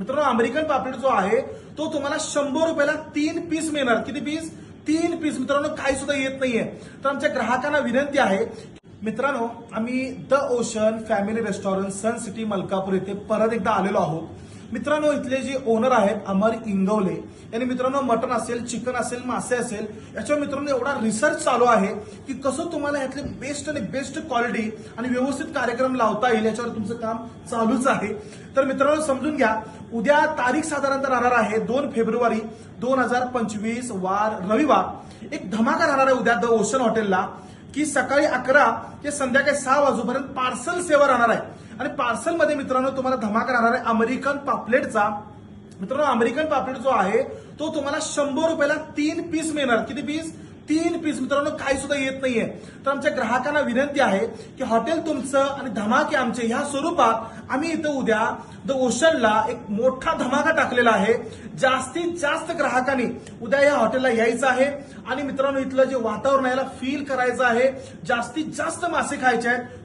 मित्रांनो अमेरिकन पापलेट जो आहे तो तुम्हाला 100 रुपयाला 3 पीस मिळणार. किती पीस? 3 पीस. मित्रांनो काही सुद्धा येत नाहीये. तर आमच्या ग्राहकांना विनंती आहे, मित्रांनो आम्ही the Ocean Family Restaurant Sun City Malkapur येथे परत एकदा आलेलो आहोत. मित्रांनो इथले जे ओनर आहेत अमर इंगवले यांनी मित्रांनो मटन असेल, चिकन असेल, मासे असेल याच्यावर मित्रांनो एवढा रिसर्च चालू आहे की कसं तुम्हाला यातले बेस्ट आणि बेस्ट क्वालिटी आणि व्यवस्थित कार्यक्रम लावता येईल याच्यावर तुमचं काम चालूच आहे. तर मित्रांनो समजून घ्या, उद्या तारीख साधारणतः राहणार आहे 2 फेब्रुवारी 2025 वार रविवार. एक धमाका राहणार आहे उद्या द ओशन हॉटेलला की सकाळी 11 ते संध्याकाळी 6 वाजेपर्यंत पार्सल सेवा राहणार आहे. आणि पार्सल मध्ये मित्रांनो तुम्हाला धमाका राहणार आहे अमेरिकन पापलेटचा. मित्रांनो अमेरिकन पापलेट जो आहे तो तुम्हाला 100 रुपयाला 3 पीस मिळणार. किती पीस? 3 पीस. मित्रांनो काही सुद्धा येत नाहीये. तर आमच्या ग्राहकांना विनंती आहे की हॉटेल तुमचं आणि धमाके आमचे ह्या स्वरूपात आम्ही इथं उद्या द ओशनला एक मोठा धमाका टाकलेला आहे. जास्तीत जास्त ग्राहकांनी उद्या या हॉटेलला यायचं आहे आणि मित्रांनो इथलं जे वातावरण आहे याला फील करायचं आहे. जास्तीत जास्त मासे खायचे आहेत.